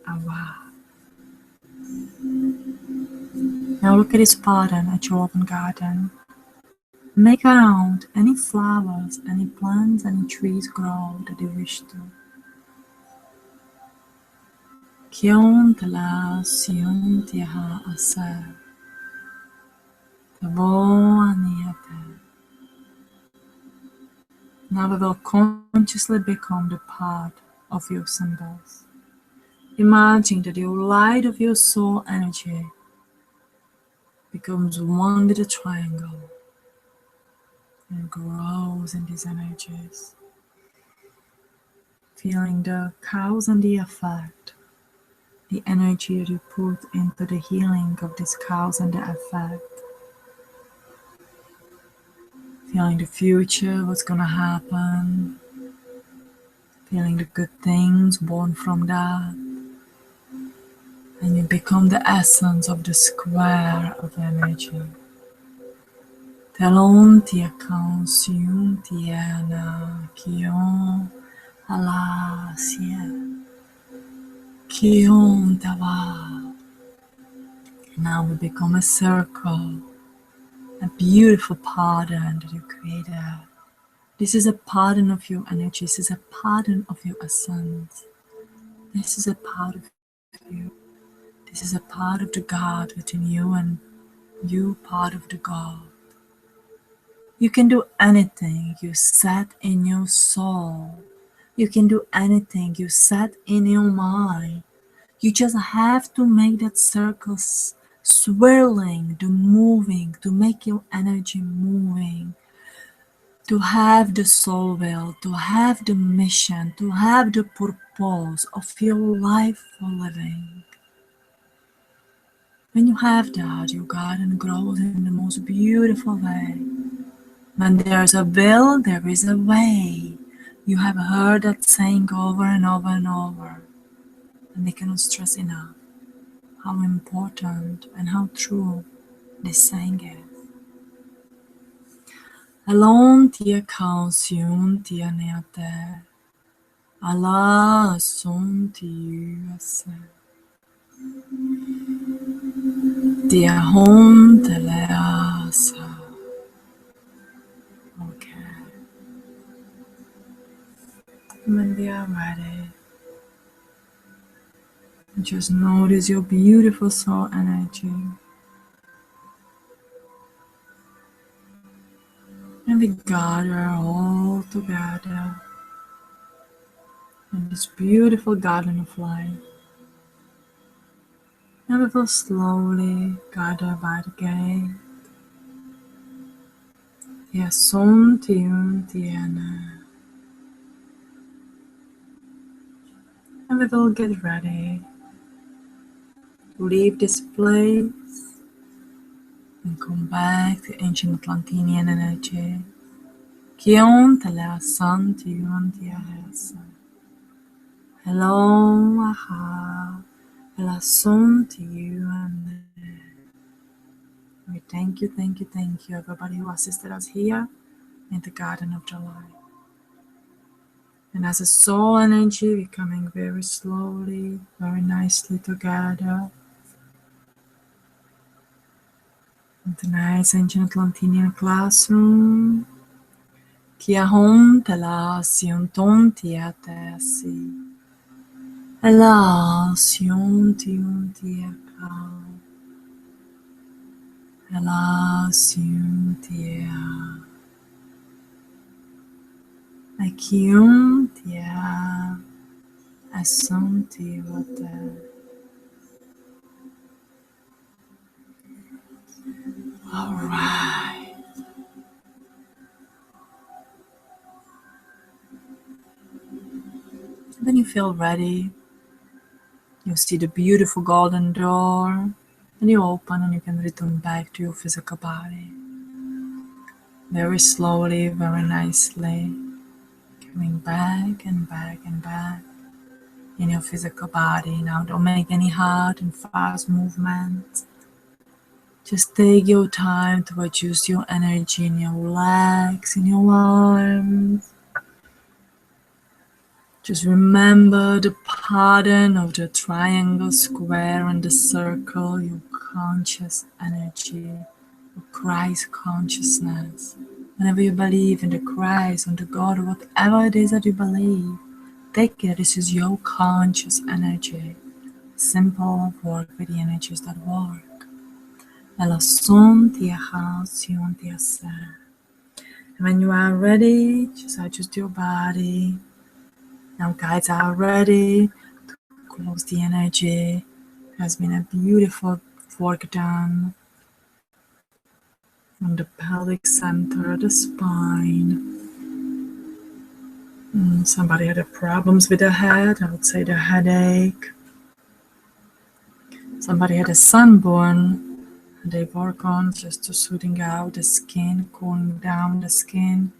awa. Now look at this pattern at your open garden. Make around any flowers, any plants, any trees grow that you wish to. Kion tela sion tiaha asa. Tabo aniate. Now we will consciously become the part of your symbols. Imagine that your light of your soul energy becomes one with the triangle and grows in these energies. Feeling the cause and the effect, the energy that you put into the healing of this cause and the effect. Feeling the future, what's gonna happen. Feeling the good things born from that. And you become the essence of the square of energy. Telon tia consume tiana kion alasia kion tawa. Now we become a circle, a beautiful pattern that you created. This is a pattern of your energy. This is a pattern of your essence. This is a part of you. This is a part of the God within you and you part of the God. You can do anything you set in your soul. You can do anything you set in your mind. You just have to make that circle swirling, the moving, to make your energy moving, to have the soul will, to have the mission, to have the purpose of your life for living. When you have that, your garden grows in the most beautiful way. When there's a will, there is a way. You have heard that saying over and over and over, and we cannot stress enough how important and how true this saying is. Alon tia consume tia neate, Allah son tiuase, tia hom teleasa. Okay. When we are ready, just notice your beautiful soul energy. And we gather all together in this beautiful garden of life. And we will slowly gather by the gate. Yes, son tiun tiana. And we will get ready to leave this place and come back to ancient Atlantinian energy. Kion tala san tiun tiahesa. Hello, aha. Hello, son to you and we thank you, everybody who assisted us here in the Garden of July. And as a soul energy, we're coming very slowly, very nicely together. In tonight's ancient Atlantinian classroom, Kia hon tela sion ton tia tesi. Ela sion tion tia ka. Ela sion tia. Akium tia assunti vata. All right. When you feel ready, you see the beautiful golden door, and you open and you can return back to your physical body. Very slowly, very nicely, coming back and back and back in your physical body. Now don't make any hard and fast movements. Just take your time to adjust your energy in your legs, in your arms. Just remember the pattern of the triangle, square, and the circle. You conscious energy, of Christ consciousness. Whenever you believe in the Christ, on the God, or whatever it is that you believe, take it. This is your conscious energy. Simple work with the energies that work. And when you are ready, just adjust your body. Now guides are ready to close the energy. There has been a beautiful work done on the pelvic center, the spine. Somebody had problems with the head, I would say the headache. Somebody had a sunburn, and they work on just to soothing out the skin, cooling down the skin.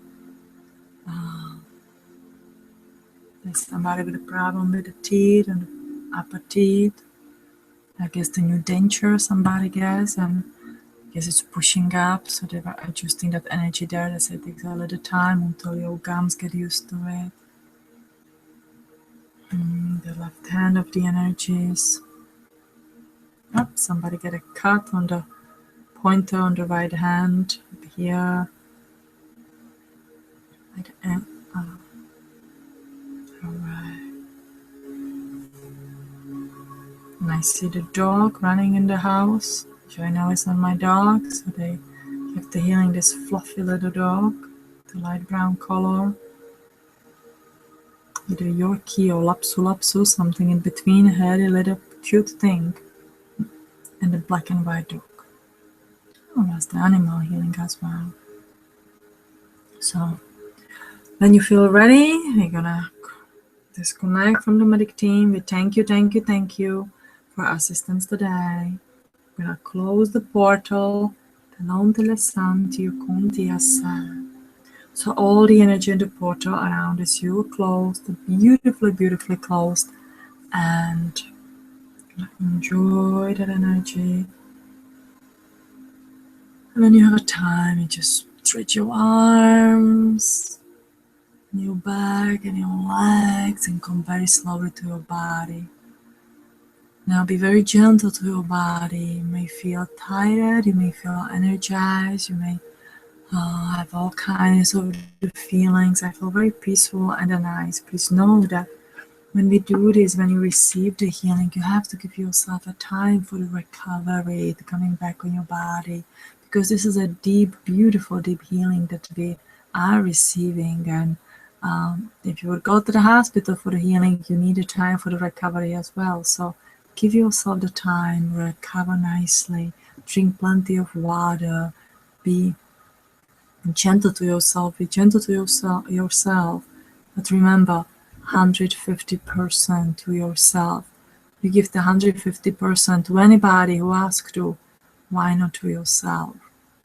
There's somebody with a problem with the teeth and the upper teeth. I guess the new denture somebody gets, and I guess it's pushing up, so they were adjusting that energy there. They said it takes a little time until your gums get used to it. The left hand of the energies. Somebody get a cut on the pointer on the right hand here. Alright. And I see the dog running in the house. I know it's not my dog, so they give the healing this fluffy little dog, the light brown color. Either Yorkie or Lapsu Lapsu, something in between, a little cute thing. And the black and white dog. Oh, that's the animal healing as well. So, when you feel ready, we're gonna disconnect from the medic team. We thank you for assistance today. We're gonna close the portal. So all the energy in the portal around us, you closed, beautifully closed, and enjoy that energy. And when you have a time, you just stretch your arms, and your back, and your legs, and come very slowly to your body. Now be very gentle to your body. You may feel tired, you may feel energized, you may have all kinds of feelings. I feel very peaceful and nice. Please know that when we do this, when you receive the healing, you have to give yourself a time for the recovery, the coming back on your body, because this is a deep, beautiful, deep healing that we are receiving. And if you would go to the hospital for the healing, you need a time for the recovery as well. So give yourself the time, recover nicely, drink plenty of water, be gentle to yourself, yourself. But remember, 150% to yourself. You give the 150% to anybody who asks you, why not to yourself?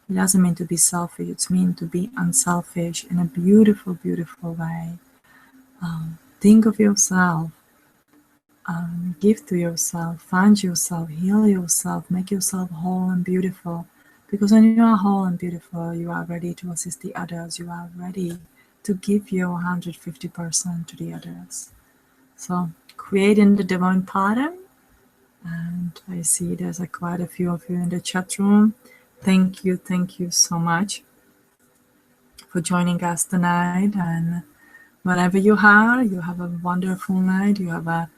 It doesn't mean to be selfish, it means to be unselfish in a beautiful, beautiful way. Think of yourself. Give to yourself, find yourself, heal yourself, make yourself whole and beautiful. Because when you are whole and beautiful, you are ready to assist the others. You are ready to give your 150% to the others. So creating the divine pattern. And I see there's quite a few of you in the chat room. Thank you so much for joining us tonight. And wherever you are, you have a wonderful night. You have a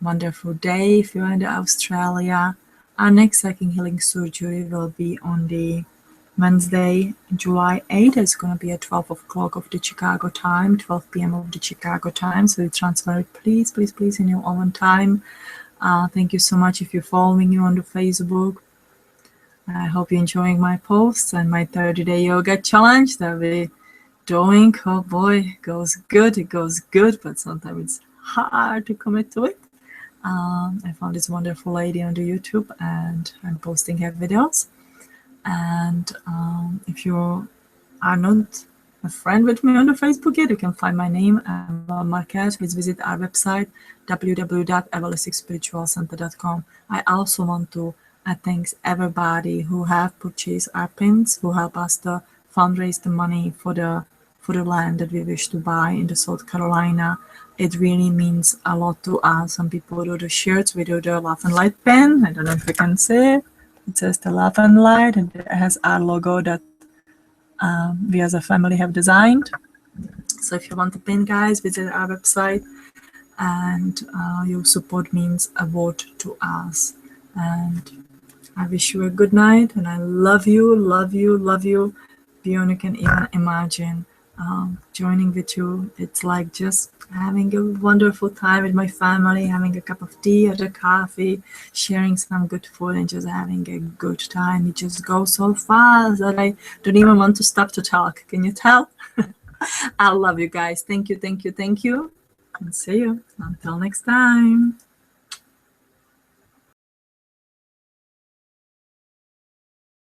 wonderful day. If you're in Australia, our next Psychic Healing Surgery will be on the Wednesday, July 8th. It's going to be at 12 o'clock of the Chicago time, 12 p.m. of the Chicago time. So you transfer it, please, in your own time. Thank you so much if you're following me on the Facebook. I hope you're enjoying my posts and my 30-day yoga challenge that we're doing. Oh boy, it goes good, but sometimes it's hard to commit to it. I found this wonderful lady on the YouTube, and I'm posting her videos. And if you are not a friend with me on the Facebook yet, you can find my name, Eva Marquez. Please visit our website, www.evaholisticspiritualcenter.com. I also want to thank everybody who have purchased our pins, who help us to fundraise the money for the land that we wish to buy in the South Carolina. It really means a lot to us. Some people do the shirts, we do the Love and Light pen. I don't know if you can see it. It says the love and light, and it has our logo that we as a family have designed. So if you want the pin, guys, visit our website, and your support means a vote to us. And I wish you a good night, and I love you, love you, love you beyond you can even imagine. Joining with you, it's like just having a wonderful time with my family, having a cup of tea or a coffee, sharing some good food, and just having a good time. It just goes so fast that I don't even want to stop to talk. Can you tell? I love you guys. Thank you, thank you, thank you. And see you until next time.